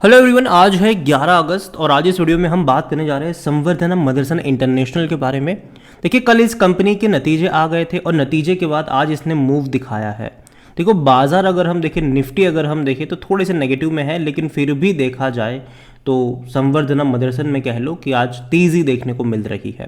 Hello everyone, आज है 11 अगस्त और आज इस वीडियो में हम बात करने जा रहे हैं संवर्धनम मदरसन इंटरनेशनल के बारे में। देखिए, कल इस कंपनी के नतीजे आ गए थे और नतीजे के बाद आज इसने मूव दिखाया है। देखो, बाजार अगर हम देखें, निफ्टी अगर हम देखें तो थोड़े से नेगेटिव में है, लेकिन फिर भी देखा जाए तो संवर्धनम मदरसन में कह लो कि आज तेज़ी देखने को मिल रही है।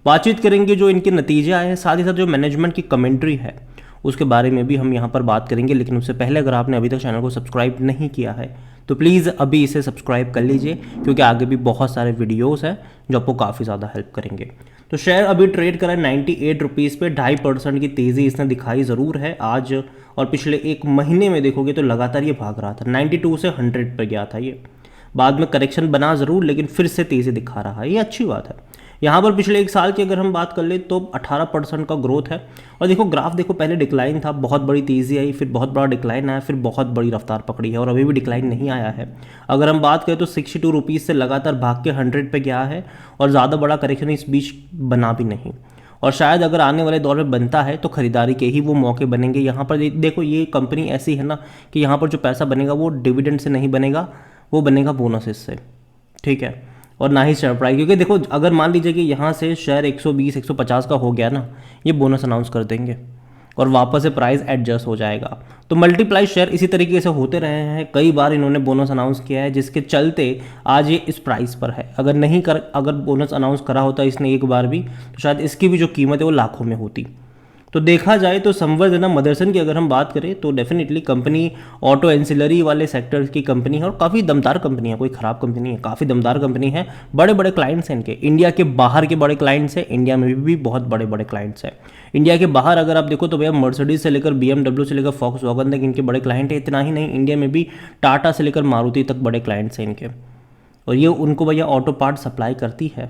बातचीत करेंगे जो इनके नतीजे आए हैं, साथ ही साथ जो मैनेजमेंट की कमेंट्री है उसके बारे में भी हम यहाँ पर बात करेंगे। लेकिन उससे पहले अगर आपने अभी तक चैनल को सब्सक्राइब नहीं किया है तो प्लीज़ अभी इसे सब्सक्राइब कर लीजिए, क्योंकि आगे भी बहुत सारे वीडियोस हैं जो आपको काफ़ी ज़्यादा हेल्प करेंगे। तो शेयर अभी ट्रेड करा है 98 रुपीज़ पे। 2.5% की तेज़ी इसने दिखाई ज़रूर है आज, और पिछले एक महीने में देखोगे तो लगातार ये भाग रहा था। 92 से 100 पर गया था ये, बाद में करेक्शन बना ज़रूर, लेकिन फिर से तेज़ी दिखा रहा है, ये अच्छी बात है। यहाँ पर पिछले एक साल की अगर हम बात कर ले तो 18% का ग्रोथ है। और देखो ग्राफ, देखो पहले डिक्लाइन था, बहुत बड़ी तेज़ी आई, फिर बहुत बड़ा डिक्लाइन आया, फिर बहुत बड़ी रफ्तार पकड़ी है और अभी भी डिक्लाइन नहीं आया है। अगर हम बात करें तो 62 रुपीज़ से लगातार भाग के 100 पे गया है और ज़्यादा बड़ा करेक्शन इस बीच बना भी नहीं। और शायद अगर आने वाले दौर में बनता है तो खरीदारी के ही वो मौके बनेंगे। यहाँ पर देखो, ये कंपनी ऐसी है ना कि यहाँ पर जो पैसा बनेगा वो डिविडेंड से नहीं बनेगा, वो बनेगा बोनसेस से, ठीक है, और ना ही शेयर प्राइस। क्योंकि देखो, अगर मान लीजिए कि यहाँ से शेयर 120 150 का हो गया ना, ये बोनस अनाउंस कर देंगे और वापस से प्राइस एडजस्ट हो जाएगा। तो मल्टीप्लाई शेयर इसी तरीके से होते रहे हैं, कई बार इन्होंने बोनस अनाउंस किया है, जिसके चलते आज ये इस प्राइस पर है। अगर बोनस अनाउंस करा होता इसने एक बार भी, तो शायद इसकी भी जो कीमत है वो लाखों में होती। तो देखा जाए तो संवर्धनम मदरसन की अगर हम बात करें तो डेफिनेटली कंपनी ऑटो एंसिलरी वाले सेक्टर की कंपनी है और काफ़ी दमदार कंपनी है, कोई ख़राब कंपनी है, काफ़ी दमदार कंपनी है। बड़े बड़े क्लाइंट्स हैं इनके, इंडिया के बाहर के बड़े क्लाइंट्स हैं, इंडिया में भी बहुत बड़े बड़े क्लाइंट्स हैं। इंडिया के बाहर अगर आप देखो तो भैया मर्सिडीज से लेकर BMW से लेकर फॉक्सवैगन तक इनके बड़े क्लाइंट है। इतना ही नहीं, इंडिया में भी टाटा से लेकर मारुति तक बड़े क्लाइंट्स हैं इनके, और ये उनको भैया ऑटो पार्ट सप्लाई करती है।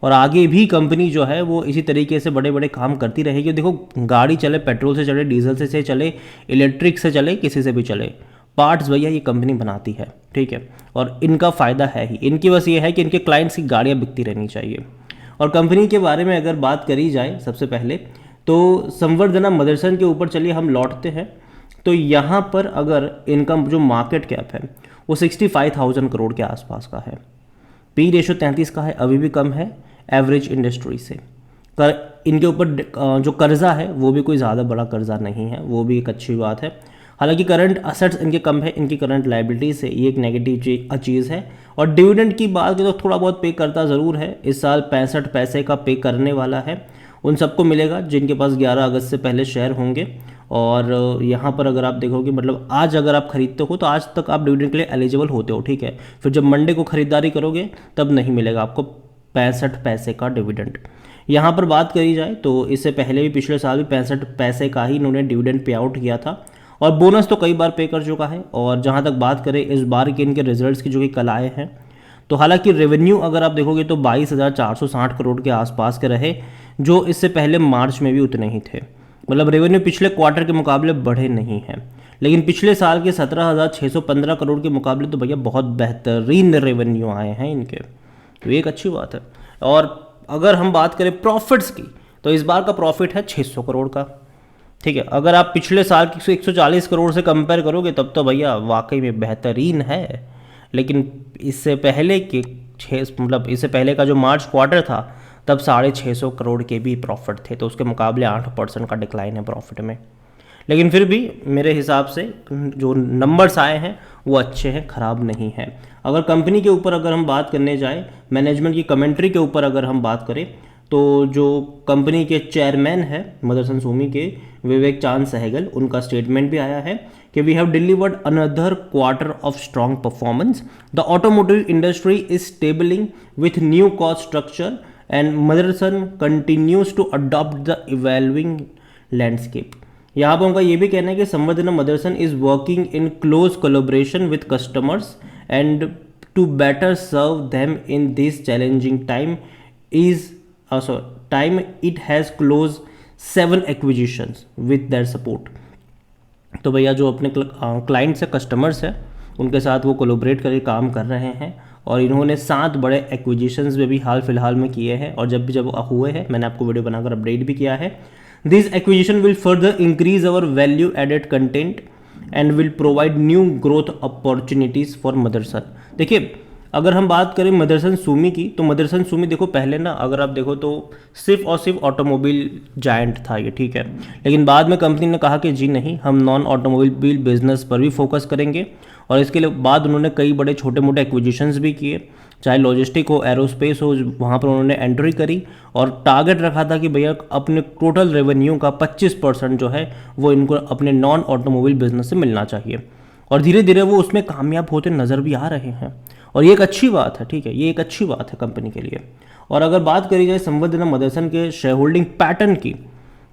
और आगे भी कंपनी जो है वो इसी तरीके से बड़े बड़े काम करती रहेगी। देखो, गाड़ी चले, पेट्रोल से चले, डीजल से चले, इलेक्ट्रिक से चले, किसी से भी चले, पार्ट्स भैया ये कंपनी बनाती है, ठीक है। और इनका फ़ायदा है ही, इनकी बस ये है कि इनके क्लाइंट्स की गाड़ियाँ बिकती रहनी चाहिए। और कंपनी के बारे में अगर बात करी जाए सबसे पहले तो संवर्धनम मदरसन के ऊपर चलिए हम लौटते हैं। तो यहाँ पर अगर इनका जो मार्केट कैप है वो 65,000 करोड़ के आसपास का है। पी रेशो 33 का है, अभी भी कम है एवरेज इंडस्ट्री से। इनके ऊपर जो कर्जा है वो भी कोई ज़्यादा बड़ा कर्जा नहीं है, वो भी एक अच्छी बात है। हालांकि करंट असेट्स इनके कम है, इनकी करंट लाइबिलिटी से, ये एक नेगेटिव चीज़ है। और डिविडेंड की बात करें तो थोड़ा बहुत पे करता ज़रूर है, इस साल 65 पैसे का पे करने वाला है। उन सबको मिलेगा जिनके पास 11 अगस्त से पहले शेयर होंगे। और यहाँ पर अगर आप देखोगे, मतलब आज अगर आप खरीदते हो तो आज तक आप डिविडेंड के लिए एलिजिबल होते हो, ठीक है। फिर जब मंडे को खरीदारी करोगे तब नहीं मिलेगा आपको 65 पैसे का डिविडेंड। यहाँ पर बात करी जाए तो इससे पहले भी पिछले साल भी 65 पैसे का ही इन्होंने डिविडेंड पे आउट किया था, और बोनस तो कई बार पे कर चुका है। और जहाँ तक बात करें इस बार के इनके रिजल्ट्स की जो कि कल आए हैं, तो हालांकि रेवेन्यू अगर आप देखोगे तो 22,460 करोड़ के आसपास के रहे, जो इससे पहले मार्च में भी उतने ही थे। मतलब रेवेन्यू पिछले क्वार्टर के मुकाबले बढ़े नहीं हैं, लेकिन पिछले साल के 17,615 करोड़ के मुकाबले तो भैया बहुत बेहतरीन रेवेन्यू आए हैं इनके, तो एक अच्छी बात है। और अगर हम बात करें प्रॉफिट्स की तो इस बार का प्रॉफिट है 600 करोड़ का, ठीक है। अगर आप पिछले साल की 140 करोड़ से कंपेयर करोगे तब तो भैया वाकई में बेहतरीन है। लेकिन इससे पहले के इससे पहले का जो मार्च क्वार्टर था तब 650 करोड़ के भी प्रॉफिट थे, तो उसके मुकाबले 8% का डिक्लाइन है प्रॉफिट में। लेकिन फिर भी मेरे हिसाब से जो नंबर्स आए हैं वो अच्छे हैं, ख़राब नहीं हैं। अगर कंपनी के ऊपर अगर हम बात करने जाए, मैनेजमेंट की कमेंट्री के ऊपर अगर हम बात करें, तो जो कंपनी के चेयरमैन है मदरसन सूमी के, विवेक चांद सहगल, उनका स्टेटमेंट भी आया है कि we have delivered another quarter of strong performance, the automotive industry is stabilising with new cost structure and Motherson continues to adopt the evolving landscape. यहाँ पर उनका ये भी कहना है कि Samvardhana Motherson is working in close collaboration with customers and to better serve them in this challenging time it has close 7 acquisitions with their support. तो भैया जो अपने क्लाइंट्स है, कस्टमर्स है, उनके साथ वो कोलैबोरेट करके काम कर रहे हैं। और इन्होंने 7 बड़े एक्विजिशंस में भी हाल फिलहाल में किए हैं, और जब हुए हैं मैंने आपको वीडियो बनाकर अपडेट भी किया है। This acquisition will further increase our value added content and will provide new growth opportunities for Motherson. देखिए, अगर हम बात करें मदरसन सुमी की, तो मदरसन सुमी देखो पहले ना अगर आप देखो तो सिर्फ और सिर्फ ऑटोमोबाइल जायंट था ये, ठीक है। लेकिन बाद में कंपनी ने कहा कि जी नहीं, हम नॉन ऑटोमोबाइल बिजनेस पर भी फोकस करेंगे, और इसके लिए बाद उन्होंने कई बड़े छोटे मोटे एक्विजिशंस भी किए, चाहे लॉजिस्टिक हो, एरोस्पेस हो, वहाँ पर उन्होंने एंट्री करी और टारगेट रखा था कि भैया अपने टोटल रेवेन्यू का 25% जो है वो इनको अपने नॉन ऑटोमोबाइल बिजनेस से मिलना चाहिए, और धीरे धीरे वो उसमें कामयाब होते नज़र भी आ रहे हैं, और ये एक अच्छी बात है, ठीक है, ये एक अच्छी बात है कंपनी के लिए। और अगर बात करी जाए संवर्धना मदरसन के शेयर होल्डिंग पैटर्न की,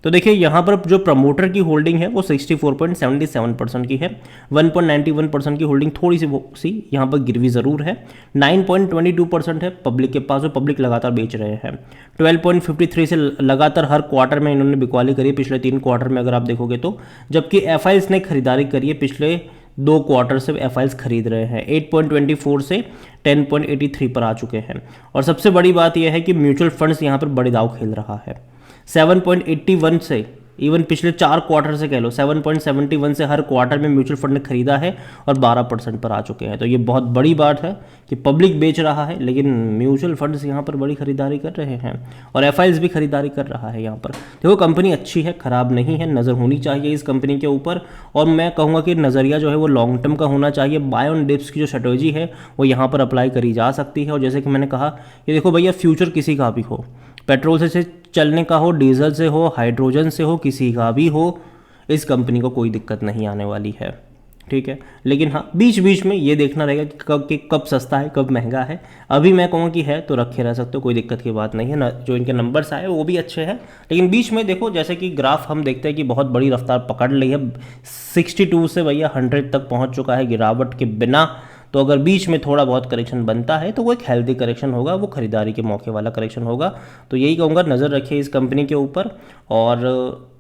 तो देखिए यहाँ पर जो प्रमोटर की होल्डिंग है वो 64.77% की है, 1.91% की होल्डिंग थोड़ी सी यहाँ पर गिरवी ज़रूर है, 9.22% है पब्लिक के पास, जो पब्लिक लगातार बेच रहे हैं, 12.53 से लगातार हर क्वार्टर में इन्होंने बिकवाली करी है, पिछले 3 क्वार्टर में अगर आप देखोगे तो, जबकि एफआईएस ने खरीदारी करी है, पिछले 2 क्वार्टर से एफआईएस खरीद रहे हैं, 8.24 से 10.83 पर आ चुके हैं। और सबसे बड़ी बात यह है कि म्यूचुअल फंड्स यहाँ पर बड़े दाव खेल रहा है, 7.81 से, इवन पिछले 4 क्वार्टर से कह लो 7.71 से हर क्वार्टर में म्यूचुअल फंड ने खरीदा है और 12% पर आ चुके हैं। तो ये बहुत बड़ी बात है कि पब्लिक बेच रहा है लेकिन म्यूचुअल फंड्स यहाँ पर बड़ी खरीदारी कर रहे हैं, और एफआईएस भी खरीदारी कर रहा है यहाँ पर। देखो कंपनी अच्छी है, ख़राब नहीं है, नज़र होनी चाहिए इस कंपनी के ऊपर, और मैं कहूँगा कि नज़रिया जो है वो लॉन्ग टर्म का होना चाहिए। बाय ऑन डिप्स की जो स्ट्रेटजी है वो यहाँ पर अप्लाई करी जा सकती है, और जैसे कि मैंने कहा कि देखो भैया फ्यूचर किसी का भी हो, पेट्रोल से चलने का हो, डीजल से हो, हाइड्रोजन से हो, किसी का भी हो, इस कंपनी को कोई दिक्कत नहीं आने वाली है, ठीक है। लेकिन हाँ, बीच बीच में ये देखना रहेगा कि कब सस्ता है कब महंगा है। अभी मैं कहूँगा कि है तो रखे रह सकते हो, कोई दिक्कत की बात नहीं है ना, जो इनके नंबर्स आए वो भी अच्छे हैं, लेकिन बीच में देखो जैसे कि ग्राफ हम देखते हैं कि बहुत बड़ी रफ्तार पकड़ ली है, 62 से भैया 100 तक पहुँच चुका है गिरावट के बिना। तो अगर बीच में थोड़ा बहुत करेक्शन बनता है तो वो एक हेल्दी करेक्शन होगा, वो खरीदारी के मौके वाला करेक्शन होगा। तो यही कहूँगा, नज़र रखिए इस कंपनी के ऊपर, और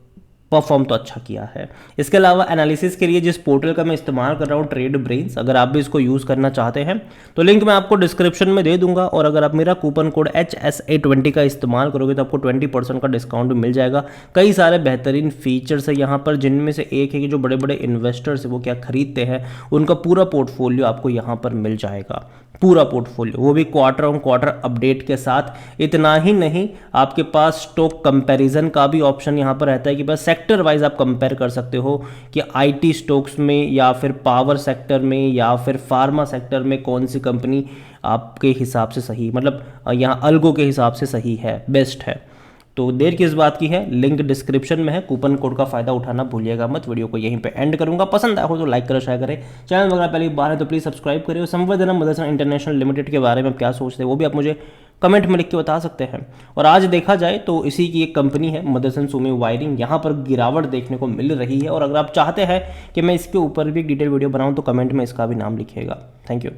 परफॉर्म तो अच्छा किया है। इसके अलावा एनालिसिस के लिए जिस पोर्टल का मैं इस्तेमाल कर रहा हूँ, ट्रेड ब्रेन्स, अगर आप भी इसको यूज़ करना चाहते हैं तो लिंक मैं आपको डिस्क्रिप्शन में दे दूंगा, और अगर आप मेरा कूपन कोड HSA20 का इस्तेमाल करोगे तो आपको 20% का डिस्काउंट भी मिल जाएगा। कई सारे बेहतरीन फीचर्स है यहाँ पर, जिनमें से एक है कि जो बड़े बड़े इन्वेस्टर्स है वो क्या खरीदते हैं, उनका पूरा पोर्टफोलियो आपको यहाँ पर मिल जाएगा, पूरा पोर्टफोलियो, वो भी क्वार्टर ऑन क्वार्टर अपडेट के साथ। इतना ही नहीं, आपके पास स्टॉक कंपैरिजन का भी ऑप्शन यहाँ पर रहता है कि बस सेक्टर वाइज आप कंपेयर कर सकते हो कि आईटी स्टॉक्स में या फिर पावर सेक्टर में या फिर फार्मा सेक्टर में कौन सी कंपनी आपके हिसाब से सही, मतलब यहाँ अल्गो के हिसाब से सही है, बेस्ट है। तो देर किस बात की है, लिंक डिस्क्रिप्शन में है, कूपन कोड का फायदा उठाना भूलिएगा मत। वीडियो को यहीं पे एंड करूंगा, पसंद आया हो तो लाइक करें, शेयर करें, चैनल वगैरह पहले बार है तो प्लीज़ सब्सक्राइब करें। और संवर्धना मदरसन इंटरनेशनल लिमिटेड के बारे में क्या सोचते हैं वो भी आप मुझे कमेंट में लिख के बता सकते हैं। और आज देखा जाए तो इसी की एक कंपनी है मदरसन सुमी वायरिंग, यहाँ पर गिरावट देखने को मिल रही है, और अगर आप चाहते हैं कि मैं इसके ऊपर भी एक डिटेल वीडियो बनाऊँ तो कमेंट में इसका भी नाम लिखिएगा। Thank you.